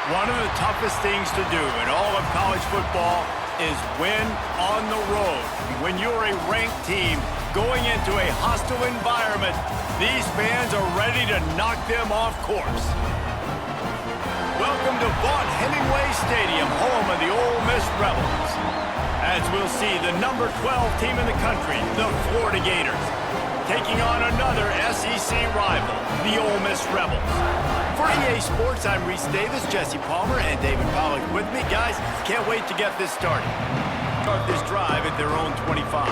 One of the toughest things to do in all of college football is win on the road. When you're a ranked team going into a hostile environment, these fans are ready to knock them off course. Welcome to Vaught Hemingway Stadium, home of the Ole Miss Rebels. As we'll see, the number 12 team in the country, the Florida Gators, taking on another SEC rival, the Ole Miss Rebels. For EA Sports, I'm Reese Davis, Jesse Palmer, and David Pollack with me. Guys, can't wait to get this started. Start this drive at their own 25.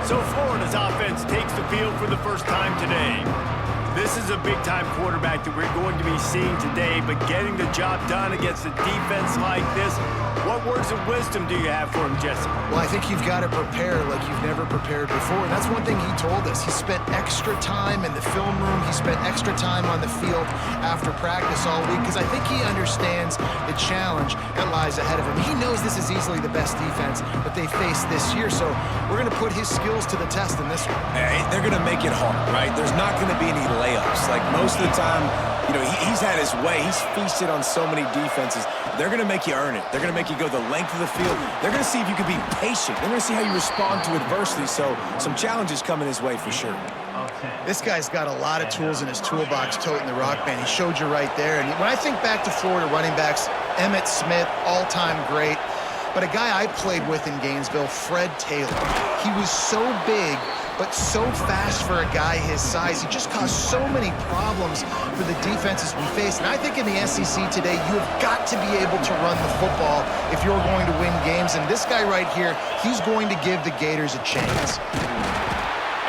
So Florida's offense takes the field for the first time today. This is a big-time quarterback that we're going to be seeing today, but getting the job done against a defense like this, what words of wisdom do you have for him, Jesse? Well, I think you've got to prepare like you've never prepared before. And that's one thing he told us. He spent extra time in the film room. He spent extra time on the field after practice all week because I think he understands the challenge that lies ahead of him. He knows this is easily the best defense that they face this year, so we're going to put his skills to the test in this one. Hey, they're going to make it hard, right? There's not going to be any layups. Like most of the time, you know, he's had his way. He's feasted on so many defenses. They're going to make you earn it. They're going to make you go the length of the field. They're going to see if you can be patient. They're going to see how you respond to adversity. So some challenges coming his way for sure. This guy's got a lot of tools in his toolbox toting the rock band. He showed you right there. And when I think back to Florida running backs, Emmitt Smith, all-time great. But a guy I played with in Gainesville, Fred Taylor, he was so big, but so fast for a guy his size. He just caused so many problems for the defenses we face. And I think in the SEC today, you have got to be able to run the football if you're going to win games. And this guy right here, he's going to give the Gators a chance.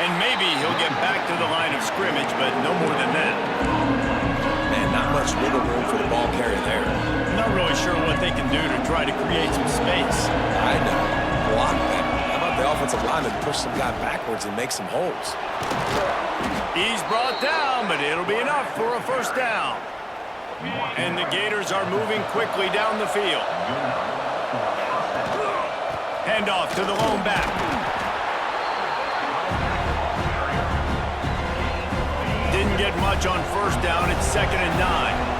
And maybe he'll get back to the line of scrimmage, but no more than that. Man, not much wiggle room for the ball carrier there. Not really sure what they can do to try to create some space. I know. Block that. How about the offensive lineman push some guy backwards and make some holes? He's brought down, but it'll be enough for a first down. And the Gators are moving quickly down the field. Handoff to the lone back. Didn't get much on first down. It's 2nd and 9.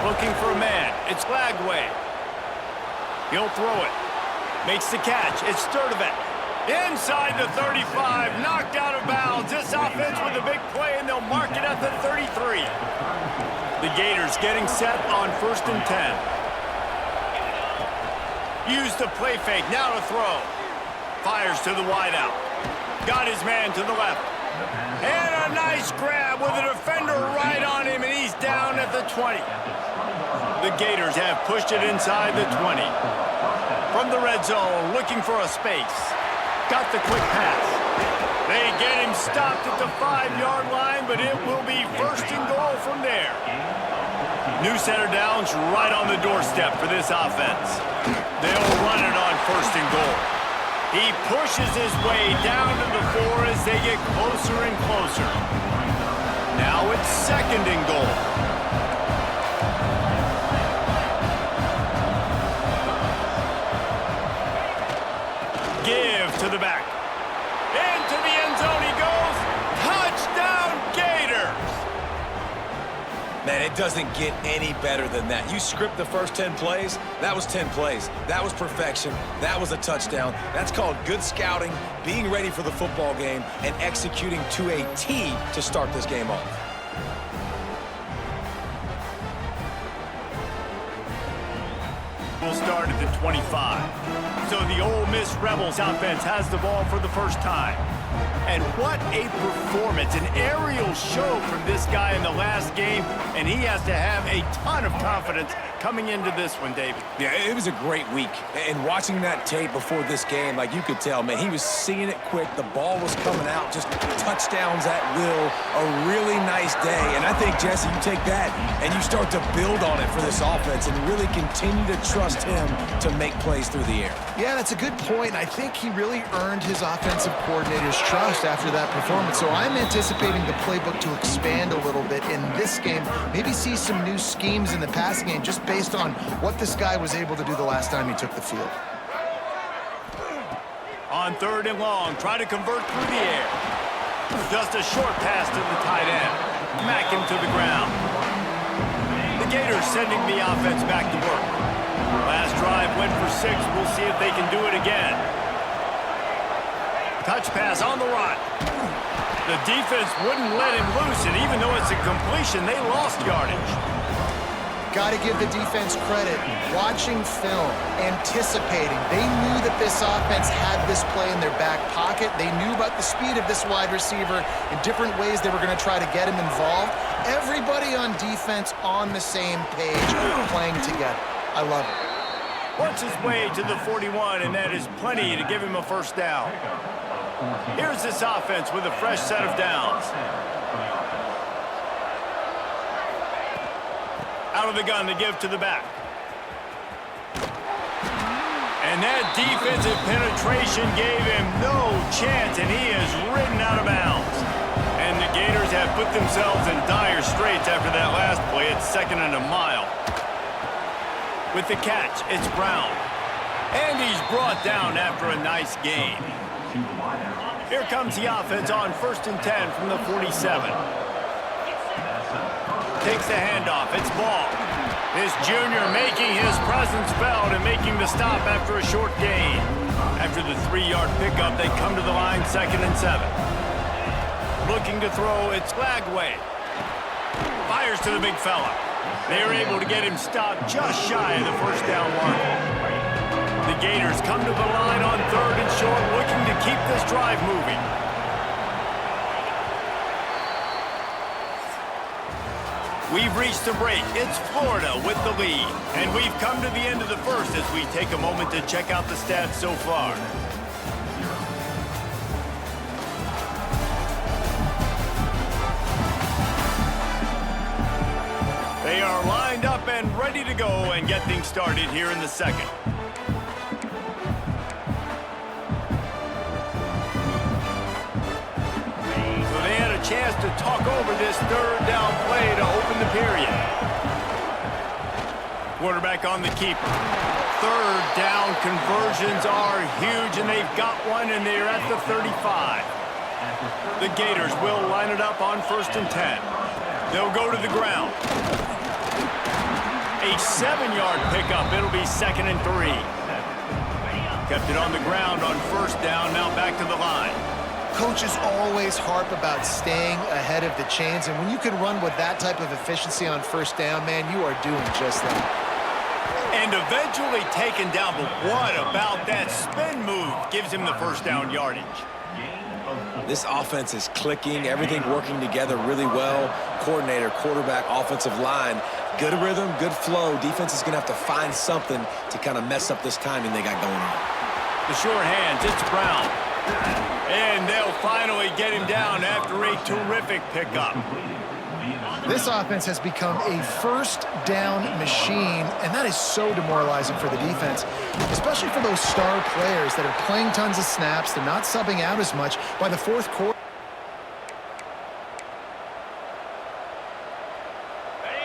Looking for a man. It's Lagway. He'll throw it. Makes the catch. It's Sturdivant. Inside the 35. Knocked out of bounds. This offense with a big play, and they'll mark it at the 33. The Gators getting set on 1st and 10. Use the play fake. Now to throw. Fires to the wideout. Got his man to the left. And a nice grab with a defender right on him, and he's down at the 20. The Gators have pushed it inside the 20. From the red zone, looking for a space. Got the quick pass. They get him stopped at the 5-yard line, but it will be 1st and goal from there. New center downs right on the doorstep for this offense. They'll run it on 1st and goal. He pushes his way down to the 4 as they get closer and closer. Now it's 2nd and goal. Give to the back. Into the end zone he goes. Touchdown, Gators! Man, it doesn't get any better than that. You script the first 10 plays, that was 10 plays. That was perfection. That was a touchdown. That's called good scouting, being ready for the football game, and executing to a T to start this game off. We'll start at the 25. So the Ole Miss Rebels offense has the ball for the first time. And what a performance, an aerial show from this guy in the last game, and he has to have a ton of confidence coming into this one, David. Yeah, it was a great week. And watching that tape before this game, like you could tell, man, he was seeing it quick. The ball was coming out, just touchdowns at will. A really nice day. And I think, Jesse, you take that and you start to build on it for this offense and really continue to trust him to make plays through the air. Yeah, that's a good point. I think he really earned his offensive coordinator's trust after that performance. So I'm anticipating the playbook to expand a little bit in this game. Maybe see some new schemes in the passing game just based on what this guy was able to do the last time he took the field. On 3rd and long, try to convert through the air. Just a short pass to the tight end. Smack him to the ground. Gators sending the offense back to work. Last drive went for 6. We'll see if they can do it again. Touch pass on the run. The defense wouldn't let him loose, and even though it's a completion, they lost yardage. Got to give the defense credit. Watching film, anticipating. They knew that this offense had this play in their back pocket. They knew about the speed of this wide receiver in different ways they were going to try to get him involved. Everybody on defense on the same page, playing together. I love it. Works his way to the 41, and that is plenty to give him a first down. Here's this offense with a fresh set of downs. Out of the gun to give to the back. And that defensive penetration gave him no chance, and he is ridden out of bounds. And the Gators have put themselves in dire straits after that last play. It's 2nd and a mile. With the catch, it's Brown. And he's brought down after a nice gain. Here comes the offense on 1st and 10 from the 47. Takes the handoff. It's Ball. This junior making his presence felt and making the stop after a short gain. After the 3-yard pickup, they come to the line 2nd and 7. Looking to throw, it's Flagway. Fires to the big fella. They are able to get him stopped just shy of the first down marker. The Gators come to the line on 3rd and short, looking to keep this drive moving. We've reached the break. It's Florida with the lead. And we've come to the end of the first as we take a moment to check out the stats so far. They are lined up and ready to go and get things started here in the second. So they had a chance to talk over this 3rd down play to open the period. Quarterback on the keeper. 3rd down conversions are huge, and they've got one, and they're at the 35. The Gators will line it up on 1st and 10. They'll go to the ground. A 7-yard pickup. It'll be 2nd and 3. Kept it on the ground on 1st down. Now back to the line. Coaches always harp about staying ahead of the chains, and when you can run with that type of efficiency on 1st down, man, you are doing just that. And eventually taken down, but what about that spin move gives him the 1st down yardage? This offense is clicking, everything working together really well. Coordinator, quarterback, offensive line, good rhythm, good flow. Defense is going to have to find something to kind of mess up this timing they got going on. The short hands, it's Brown. And they'll finally get him down after a terrific pickup. This offense has become a 1st down machine, and that is so demoralizing for the defense, especially for those star players that are playing tons of snaps. They're not subbing out as much. By the 4th quarter,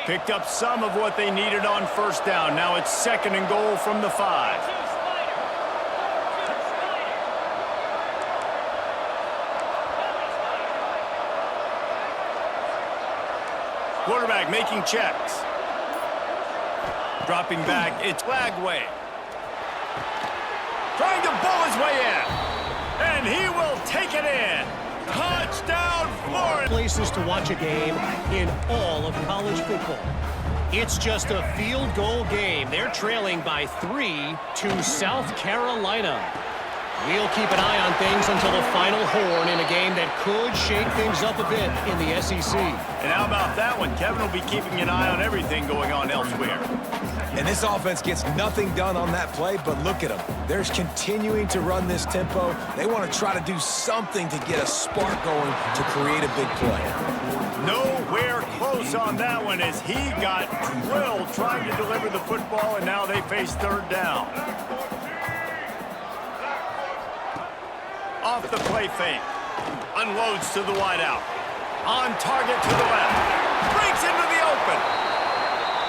picked up some of what they needed on 1st down. Now it's 2nd and goal from the 5. Quarterback making checks. Dropping back, it's Flagway. Trying to bull his way in. And he will take it in. Touchdown, Florida! Places to watch a game in all of college football. It's just a field goal game. They're trailing by 3 to South Carolina. We'll keep an eye on things until the final horn in a game that could shake things up a bit in the SEC. And how about that one? Kevin will be keeping an eye on everything going on elsewhere. And this offense gets nothing done on that play, but look at them. They're continuing to run this tempo. They want to try to do something to get a spark going to create a big play. Nowhere close on that one as he got drilled trying to deliver the football, and now they face 3rd down. Off the play fake. Unloads to the wideout. On target to the left. Breaks into the open.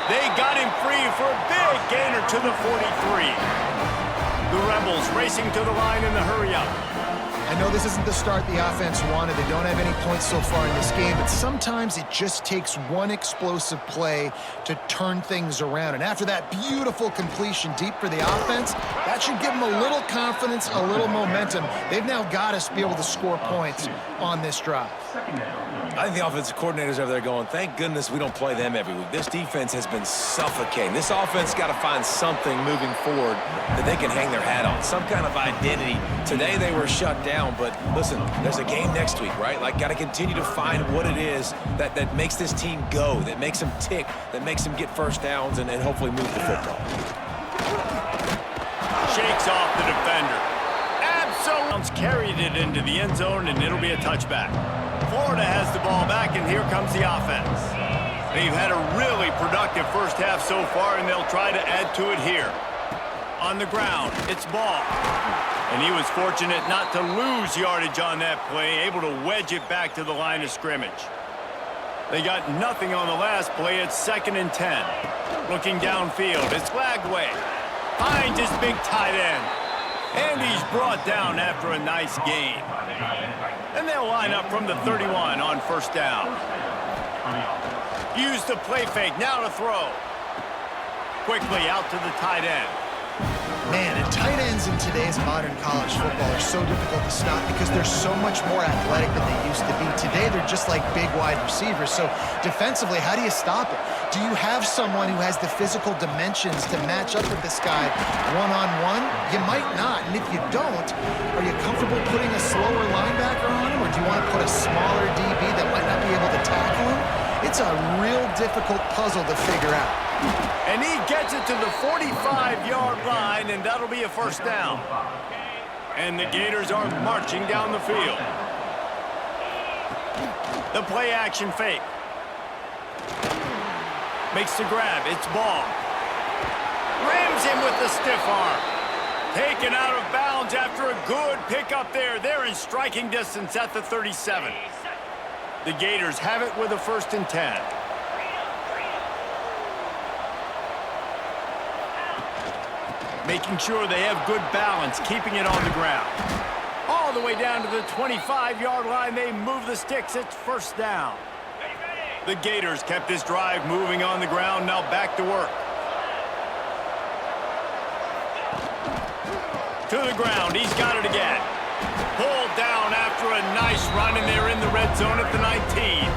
They got him free for a big gainer to the 43. The Rebels racing to the line in the hurry up. I know this isn't the start the offense wanted. They don't have any points so far in this game, but sometimes it just takes one explosive play to turn things around. And after that beautiful completion deep for the offense, that should give them a little confidence, a little momentum. They've now got to be able to score points on this drive. I think the offensive coordinators over there going, thank goodness we don't play them every week. This defense has been suffocating. This offense got to find something moving forward that they can hang their hat on, some kind of identity. Today they were shut down, but listen, there's a game next week, right? Like, got to continue to find what it is that makes this team go, that makes them tick, that makes them get first downs and hopefully move the football. Shakes off the defender. Absolutely carried it into the end zone, and it'll be a touchback. Florida has the ball back, and here comes the offense. They've had a really productive first half so far, and they'll try to add to it here. On the ground, it's Ball. And he was fortunate not to lose yardage on that play, able to wedge it back to the line of scrimmage. They got nothing on the last play. It's 2nd and 10. Looking downfield, it's Lagway. Finds his big tight end. And he's brought down after a nice gain. And they'll line up from the 31 on first down. Use the play fake, now to throw. Quickly out to the tight end. Man, and tight ends in today's modern college football are so difficult to stop because they're so much more athletic than they used to be. Today, they're just like big wide receivers. So defensively, how do you stop it? Do you have someone who has the physical dimensions to match up with this guy one-on-one? You might not. And if you don't, are you comfortable putting a slower linebacker on him? Or do you want to put a smaller DB that might not be able to tackle him? It's a real difficult puzzle to figure out. And he gets it to the 45-yard line, and that'll be a first down. And the Gators are marching down the field. The play-action fake. Makes the grab. It's Ball. Rams him with the stiff arm. Taken out of bounds after a good pickup there. They're in striking distance at the 37. The Gators have it with a 1st and 10. Making sure they have good balance, keeping it on the ground. All the way down to the 25-yard line, they move the sticks. It's first down. The Gators kept this drive moving on the ground, now back to work. To the ground, he's got it again. Pulled down after a nice run, and they're in the red zone at the 19.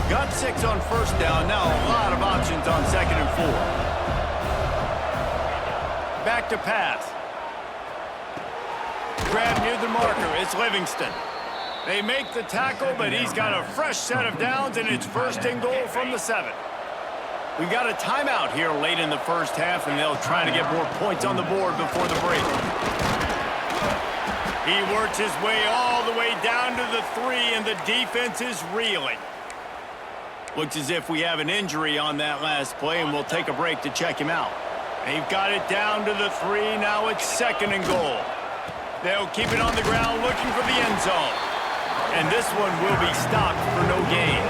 Got 6 on first down, now a lot of options on 2nd and 4. Back to pass. Grab near the marker. It's Livingston. They make the tackle, but he's got a fresh set of downs, and it's 1st and goal from the 7. We got a timeout here late in the first half, and they'll try to get more points on the board before the break. He works his way all the way down to the 3, and the defense is reeling. Looks as if we have an injury on that last play, and we'll take a break to check him out. They've got it down to the 3. Now it's 2nd and goal. They'll keep it on the ground looking for the end zone. And this one will be stopped for no gain.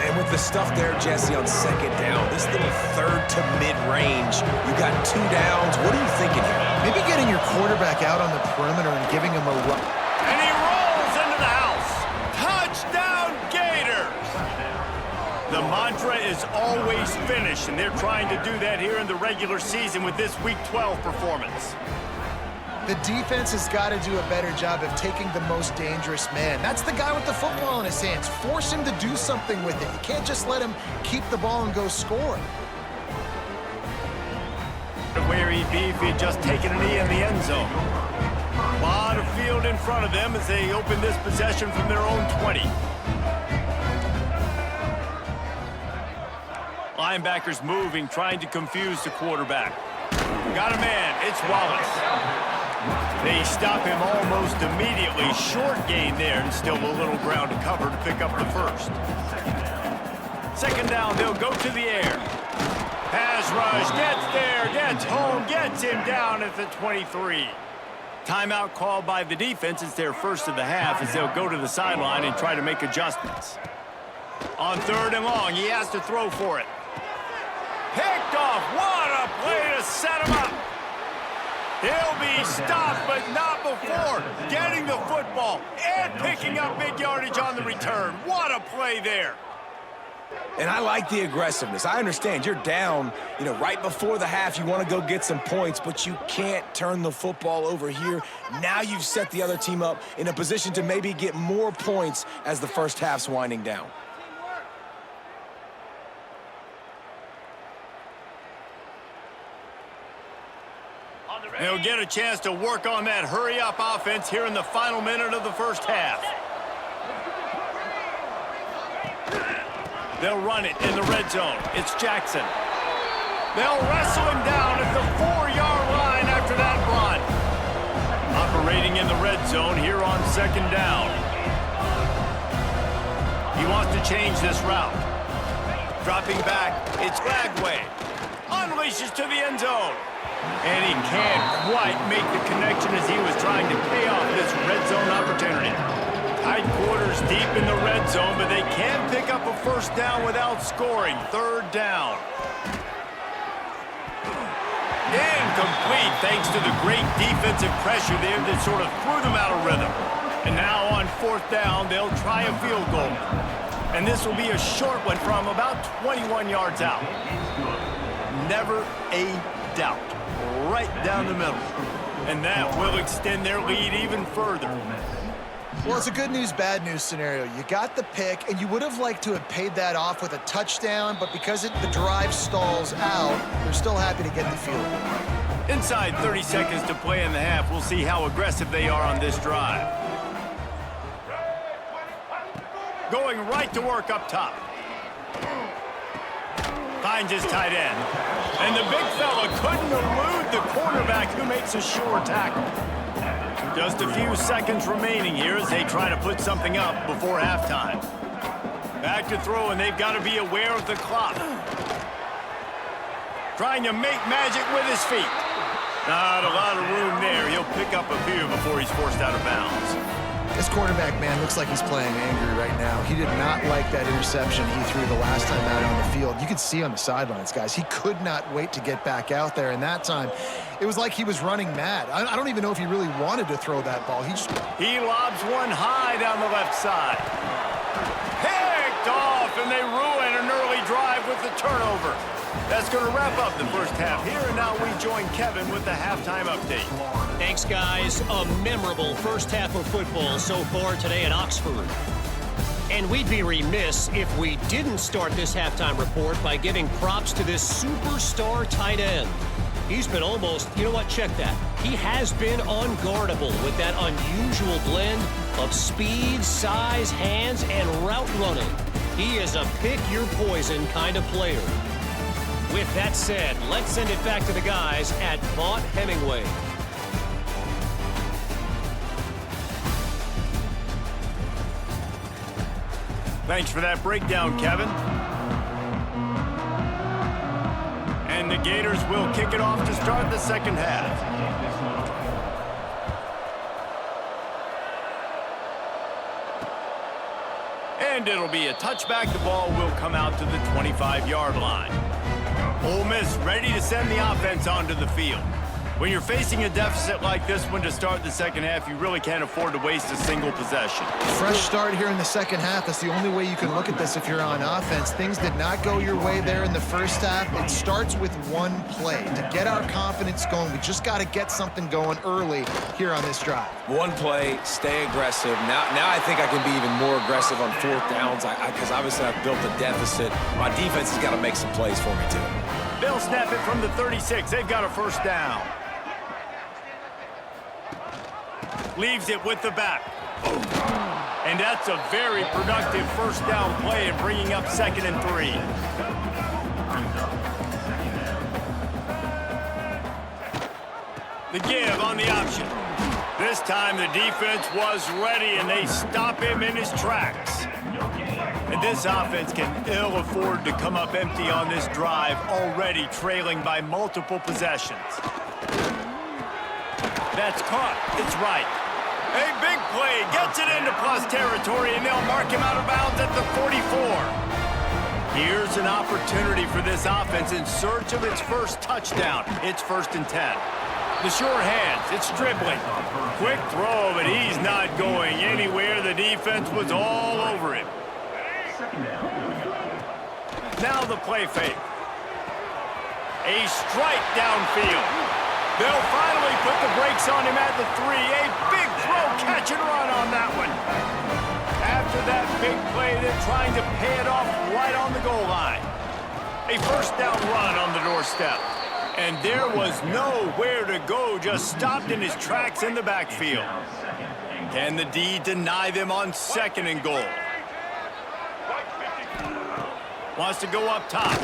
And with the stuff there, Jesse, on 2nd down, this little 3rd to mid-range, you got 2 downs. What are you thinking here? Maybe getting your quarterback out on the perimeter and giving him a run. And he rolls into the house. Touchdown, Gators! The mantra is always finish, and they're trying to do that here in the regular season with this Week 12 performance. The defense has got to do a better job of taking the most dangerous man. That's the guy with the football in his hands. Force him to do something with it. You can't just let him keep the ball and go score. Where he'd be if he'd just taken a knee in the end zone. A lot of field in front of them as they open this possession from their own 20. Linebackers moving, trying to confuse the quarterback. Got a man. It's Wallace. They stop him almost immediately. Short gain there, and still a little ground to cover to pick up the 1st. 2nd down, they'll go to the air. Pass rush, gets there, gets home, gets him down at the 23. Timeout called by the defense. It's their 1st of the half as they'll go to the sideline and try to make adjustments. On 3rd and long, he has to throw for it. Picked off. What a play to set him up. He'll be stopped, but not before getting the football and picking up big yardage on the return. What a play there. And I like the aggressiveness. I understand you're down, right before the half. You want to go get some points, but you can't turn the football over here. Now you've set the other team up in a position to maybe get more points as the first half's winding down. They'll get a chance to work on that hurry-up offense here in the final minute of the first half. They'll run it in the red zone. It's Jackson. They'll wrestle him down at the 4-yard line after that run. Operating in the red zone here on second down. He wants to change this route. Dropping back, it's Bagway. Unleashes to the end zone. And he can't quite make the connection as he was trying to pay off this red zone opportunity. Tight quarters deep in the red zone, but they can't pick up a first down without scoring. Third down. Incomplete thanks to the great defensive pressure there that sort of threw them out of rhythm. And now on fourth down, they'll try a field goal. And this will be a short one from about 21 yards out. Never a doubt. Right down the middle. And that will extend their lead even further. Well, it's a good news, bad news scenario. You got the pick, and you would have liked to have paid that off with a touchdown, but because the drive stalls out, they're still happy to get the field goal. Inside 30 seconds to play in the half, we'll see how aggressive they are on this drive. Going right to work up top. Finds his tight end. And the big fella couldn't elude the cornerback who makes a sure tackle. Just a few seconds remaining here as they try to put something up before halftime. Back to throw, and they've got to be aware of the clock. Trying to make magic with his feet. Not a lot of room there. He'll pick up a few before he's forced out of bounds. This quarterback, man, looks like he's playing angry right now. He did not like that interception he threw the last time out on the field. You could see on the sidelines, guys. He could not wait to get back out there, and that time, it was like he was running mad. I don't even know if he really wanted to throw that ball. He lobs one high down the left side. Picked off, and they ruin an early drive with the turnover. That's going to wrap up the first half here, and now we join Kevin with the halftime update. Thanks, guys. A memorable first half of football so far today at Oxford. And we'd be remiss if we didn't start this halftime report by giving props to this superstar tight end. He's been almost, check that. He has been unguardable with that unusual blend of speed, size, hands, and route running. He is a pick-your-poison kind of player. With that said, let's send it back to the guys at Vaught Hemingway. Thanks for that breakdown, Kevin. And the Gators will kick it off to start the second half. And it'll be a touchback. The ball will come out to the 25-yard line. Ole Miss ready to send the offense onto the field. When you're facing a deficit like this one to start the second half, you really can't afford to waste a single possession. Fresh start here in the second half. That's the only way you can look at this if you're on offense. Things did not go your way there in the first half. It starts with one play. To get our confidence going, we just got to get something going early here on this drive. One play, stay aggressive. Now I think I can be even more aggressive on fourth downs because obviously I've built a deficit. My defense has got to make some plays for me too. They'll snap it from the 36. They've got a first down. Leaves it with the back. And that's a very productive first down play and bringing up 2nd and 3. The give on the option. This time the defense was ready and they stop him in his tracks. And this offense can ill afford to come up empty on this drive, already trailing by multiple possessions. That's caught. It's right. A big play, gets it into plus territory, and they'll mark him out of bounds at the 44. Here's an opportunity for this offense in search of its first touchdown. It's 1st and 10. The sure hands, it's dribbling. Quick throw, but he's not going anywhere. The defense was all over him. Now the play fake. A strike downfield. They'll finally put the brakes on him at the 3. A big throw, catch and run on that one. After that big play, they're trying to pay it off right on the goal line. A first down run on the doorstep. And there was nowhere to go, just stopped in his tracks in the backfield. Can the D deny them on 2nd and goal? Wants to go up top.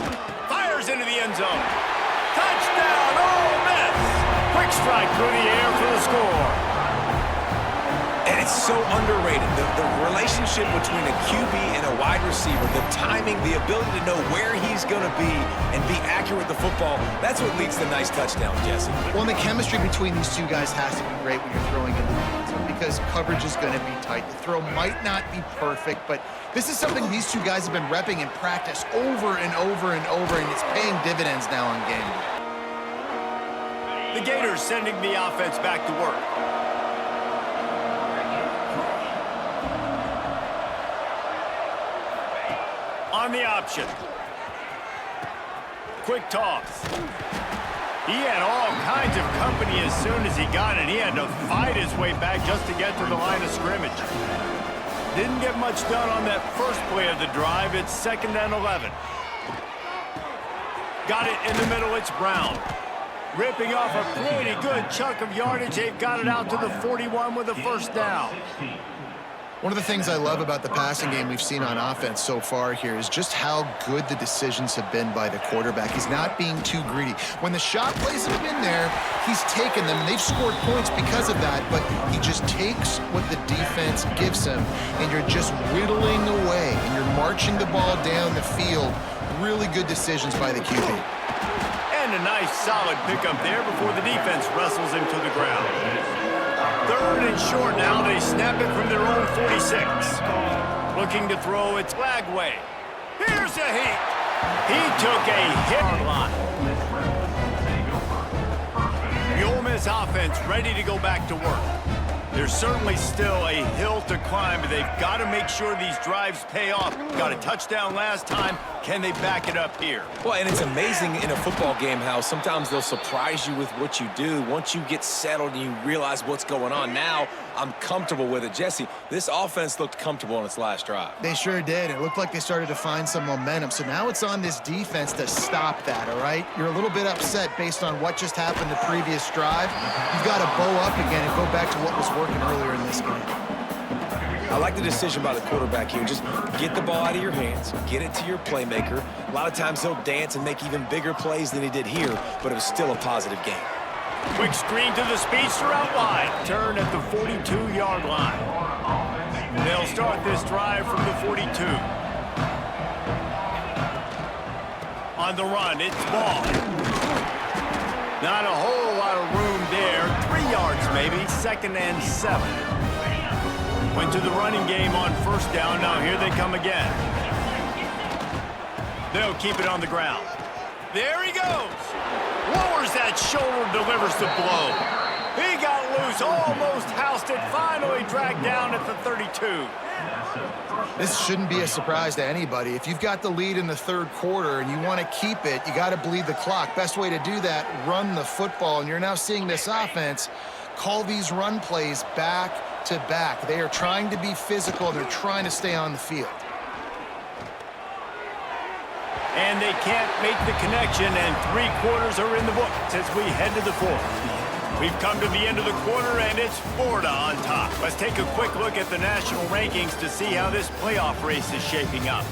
Fires into the end zone. Touchdown, Ole Miss! Quick strike through the air for the score. And it's so underrated. The relationship between a QB and a wide receiver, the timing, the ability to know where he's going to be and be accurate with the football, that's what leads to nice touchdowns, Jesse. Well, and the chemistry between these two guys has to be great when you're throwing into the end zone because coverage is going to be tight. The throw might not be perfect, but this is something these two guys have been repping in practice over and over and over, and it's paying dividends now on game day. The Gators sending the offense back to work. On the option. Quick toss. He had all kinds of company as soon as he got it. He had to fight his way back just to get to the line of scrimmage. Didn't get much done on that first play of the drive. It's 2nd and 11. Got it in the middle. It's Brown. Ripping off a pretty good chunk of yardage. They've got it out to the 41 with a first down. One of the things I love about the passing game we've seen on offense so far here is just how good the decisions have been by the quarterback. He's not being too greedy. When the shot plays have been there, he's taken them, and they've scored points because of that, but he just takes what the defense gives him, and you're just whittling away, and you're marching the ball down the field. Really good decisions by the QB. And a nice solid pickup there before the defense wrestles him to the ground. 3rd and short now. They snap it from their own 46. Looking to throw, it's Lagway. Here's a heat. He took a hit line. The Ole Miss offense ready to go back to work. There's certainly still a hill to climb, but they've got to make sure these drives pay off. Got a touchdown last time. Can they back it up here? Well, and it's amazing in a football game how sometimes they'll surprise you with what you do. Once you get settled and you realize what's going on, now I'm comfortable with it. Jesse, this offense looked comfortable on its last drive. They sure did. It looked like they started to find some momentum. So now it's on this defense to stop that, all right? You're a little bit upset based on what just happened the previous drive. You've got to bow up again and go back to what was working earlier in this game. I like the decision by the quarterback here. Just get the ball out of your hands, get it to your playmaker. A lot of times he'll dance and make even bigger plays than he did here, but it was still a positive game. Quick screen to the speedster out wide. Turn at the 42-yard line. They'll start this drive from the 42. On the run, it's Ball. Not a whole lot of room there. 3 yards maybe, 2nd and 7. Went to the running game on first down. Now here they come again. They'll keep it on the ground. There he goes. Lowers that shoulder, delivers the blow. He got loose, almost housed it, finally dragged down at the 32. This shouldn't be a surprise to anybody. If you've got the lead in the 3rd quarter and you want to keep it, you got to bleed the clock. Best way to do that, run the football. And you're now seeing this offense call these run plays back to back. They are trying to be physical. They're trying to stay on the field. And they can't make the connection, and 3 quarters are in the books as we head to the 4th. We've come to the end of the quarter, and it's Florida on top. Let's take a quick look at the national rankings to see how this playoff race is shaping up.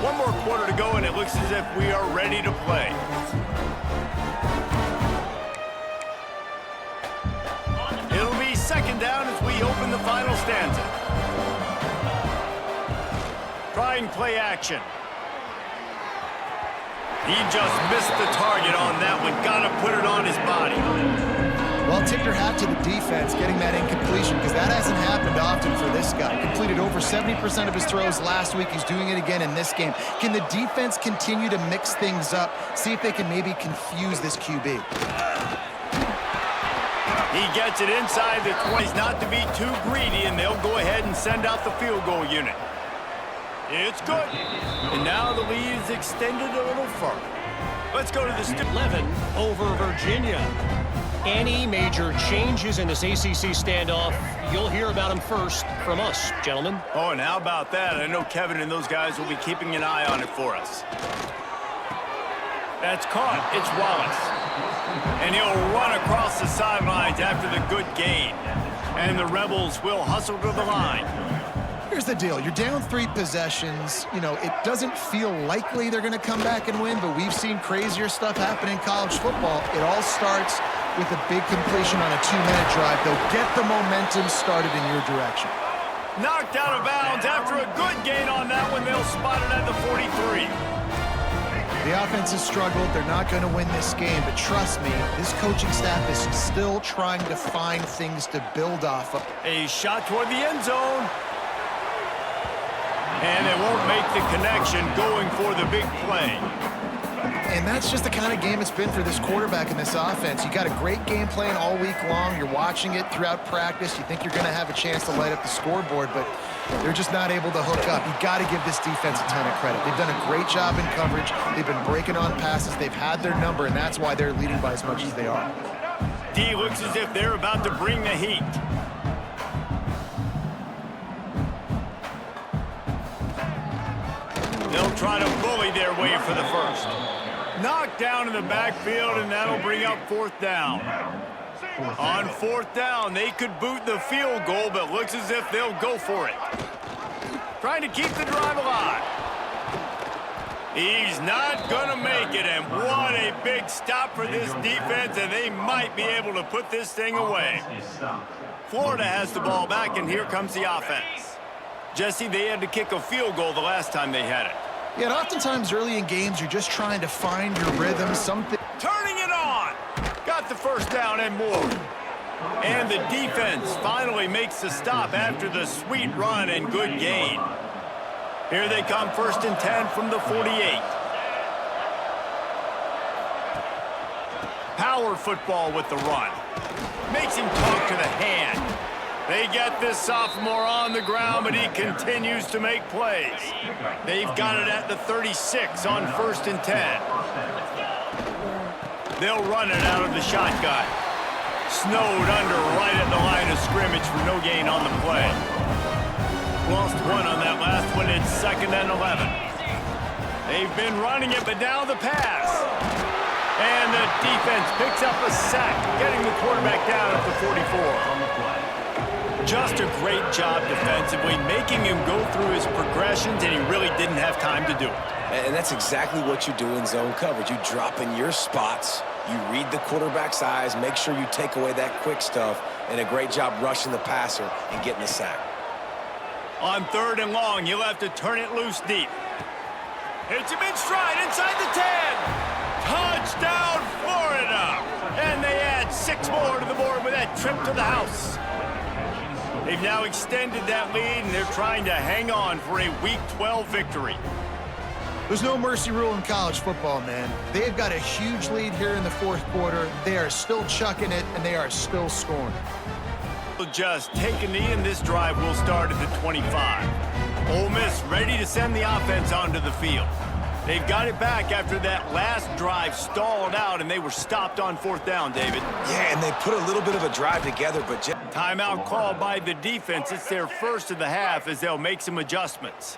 One more quarter to go, and it looks as if we are ready to play. It'll be 2nd down as we open the final stanza. Trying play action. He just missed the target on that one. Got to put it on his body. Well, tip your hat to the defense getting that incompletion, because that hasn't happened often for this guy. Completed over 70% of his throws last week. He's doing it again in this game. Can the defense continue to mix things up? See if they can maybe confuse this QB. He gets it inside the 20s, not to be too greedy, and they'll go ahead and send out the field goal unit. It's good. And now the lead is extended a little further. Let's go to the 11 over Virginia. Any major changes in this ACC standoff, you'll hear about them first from us, gentlemen. Oh, and how about that? I know Kevin and those guys will be keeping an eye on it for us. That's caught. It's Wallace. And he'll run across the sidelines after the good gain. And the Rebels will hustle to the line. Here's the deal. You're down 3 possessions. You know, it doesn't feel likely they're going to come back and win, but we've seen crazier stuff happen in college football. It all starts with a big completion on a 2-minute drive. They'll get the momentum started in your direction. Knocked out of bounds after a good gain on that one. They'll spot it at the 43. The offense has struggled. They're not going to win this game, but trust me, this coaching staff is still trying to find things to build off of. A shot toward the end zone. And they won't make the connection going for the big play. And that's just the kind of game it's been for this quarterback in this offense. You got a great game plan all week long. You're watching it throughout practice. You think you're going to have a chance to light up the scoreboard, but they're just not able to hook up. You got to give this defense a ton of credit. They've done a great job in coverage. They've been breaking on passes. They've had their number, and that's why they're leading by as much as they are. D looks as if they're about to bring the heat. They'll try to bully their way for the first. Knocked down in the backfield, and that'll bring up 4th down. On 4th down, they could boot the field goal, but looks as if they'll go for it. Trying to keep the drive alive. He's not going to make it, and what a big stop for this defense, and they might be able to put this thing away. Florida has the ball back, and here comes the offense. Jesse, they had to kick a field goal the last time they had it. Yeah, and oftentimes early in games, you're just trying to find your rhythm, something. Turning it on! Got the first down and more. And the defense finally makes the stop after the sweet run and good gain. Here they come, 1st and 10 from the 48. Power football with the run. Makes him talk to the hand. They get this sophomore on the ground, but he continues to make plays. They've got it at the 36 on 1st and 10. They'll run it out of the shotgun. Snowed under right at the line of scrimmage for no gain on the play. Lost 1 on that last one. It's 2nd and 11. They've been running it, but now the pass. And the defense picks up a sack, getting the quarterback down at the 44. Just a great job defensively, making him go through his progressions, and he really didn't have time to do it. And that's exactly what you do in zone coverage. You drop in your spots, you read the quarterback's eyes, make sure you take away that quick stuff, and a great job rushing the passer and getting the sack. On 3rd and long, you'll have to turn it loose deep. Hits him in stride inside the 10. Touchdown, Florida! And they add 6 more to the board with that trip to the house. They've now extended that lead, and they're trying to hang on for a Week 12 victory. There's no mercy rule in college football, man. They've got a huge lead here in the 4th quarter. They are still chucking it, and they are still scoring. They'll just take a knee, and this drive will start at the 25. Ole Miss ready to send the offense onto the field. They've got it back after that last drive stalled out, and they were stopped on 4th down, David. Yeah, and they put a little bit of a drive together, but timeout called by the defense. It's their first of the half as they'll make some adjustments.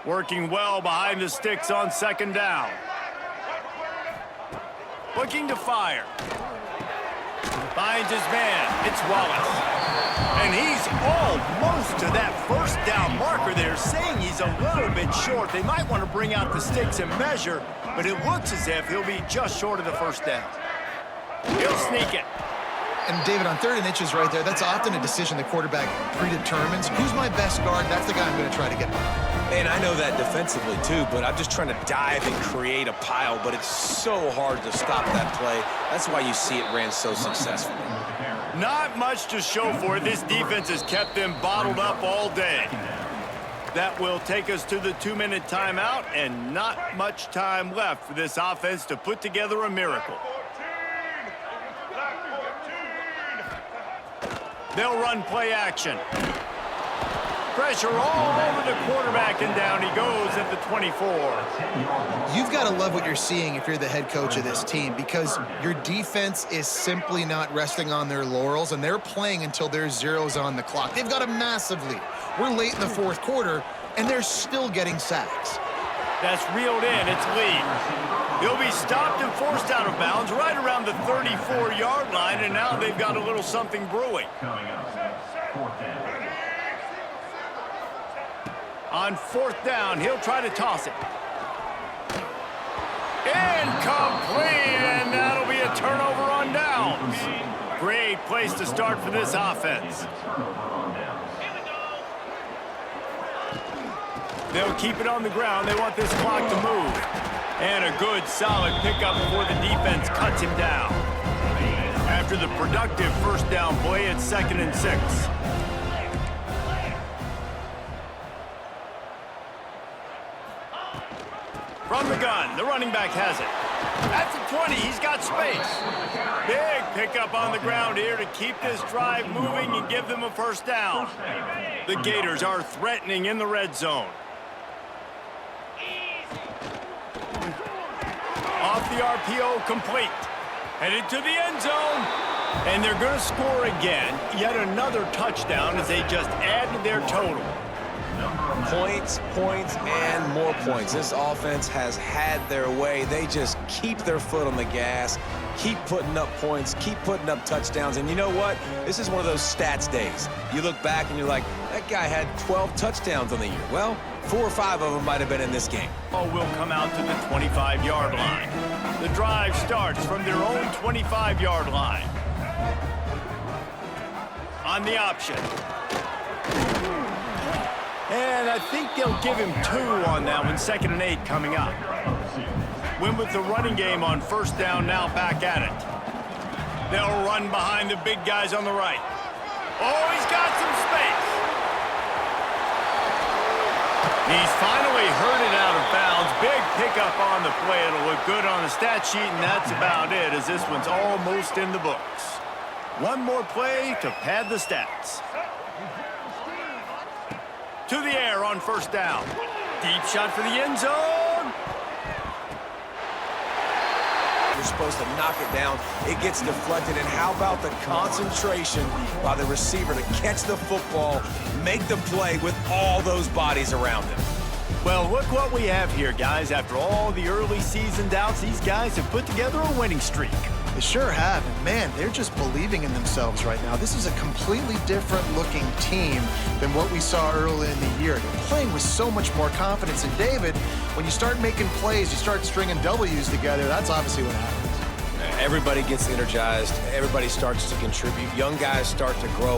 Working well behind the sticks on 2nd down. Looking to fire. Finds his man. It's Wallace. And he's almost to that 1st down marker there, saying he's a little bit short. They might want to bring out the sticks and measure, but it looks as if he'll be just short of the 1st down. He'll sneak it. And David, on 3rd and inches right there, that's often a decision the quarterback predetermines. Who's my best guard? That's the guy I'm going to try to get by. And I know that defensively too, but I'm just trying to dive and create a pile, but it's so hard to stop that play. That's why you see it ran so successfully. Not much to show for it. This defense has kept them bottled up all day. That will take us to the 2-minute timeout, and not much time left for this offense to put together a miracle. They'll run play action. Pressure all over the quarterback, and down he goes at the 24. You've got to love what you're seeing if you're the head coach of this team, because your defense is simply not resting on their laurels, and they're playing until there's zeros on the clock. They've got a massive lead. We're late in the fourth quarter, and they're still getting sacks. That's reeled in. It's Lee. He'll be stopped and forced out of bounds right around the 34-yard line, and now they've got a little something brewing. On fourth down, he'll try to toss it. Incomplete, and that'll be a turnover on downs. Great place to start for this offense. They'll keep it on the ground. They want this clock to move. And a good, solid pickup before the defense cuts him down. After the productive first down play, it's 2nd and 6. From the gun, the running back has it. At the 20, he's got space. Big pickup on the ground here to keep this drive moving and give them a first down. The Gators are threatening in the red zone. Off the RPO, complete. Headed to the end zone. And they're going to score again. Yet another touchdown as they just add to their total. Points, points, and more points. This offense has had their way. They just keep their foot on the gas, keep putting up points, keep putting up touchdowns. And you know what? This is one of those stats days. You look back and you're like, that guy had 12 touchdowns on the year. Well, 4 or 5 of them might have been in this game. Ball will come out to the 25-yard line. The drive starts from their own 25-yard line. On the option. And I think they'll give him 2 on that one. 2nd and 8 coming up. Win with the running game on first down, now back at it. They'll run behind the big guys on the right. Oh, he's got some space. He's finally herded out of bounds. Big pickup on the play. It'll look good on the stat sheet, and that's about it, as this one's almost in the books. One more play to pad the stats. To the air on first down. Deep shot for the end zone. You're supposed to knock it down. It gets deflected. And how about the concentration by the receiver to catch the football, make the play with all those bodies around him? Well, look what we have here, guys. After all the early season doubts, these guys have put together a winning streak. They sure have, and man, they're just believing in themselves right now. This is a completely different looking team than what we saw early in the year. They're playing with so much more confidence, and David, when you start making plays, you start stringing W's together, that's obviously what happens. Everybody gets energized. Everybody starts to contribute. Young guys start to grow.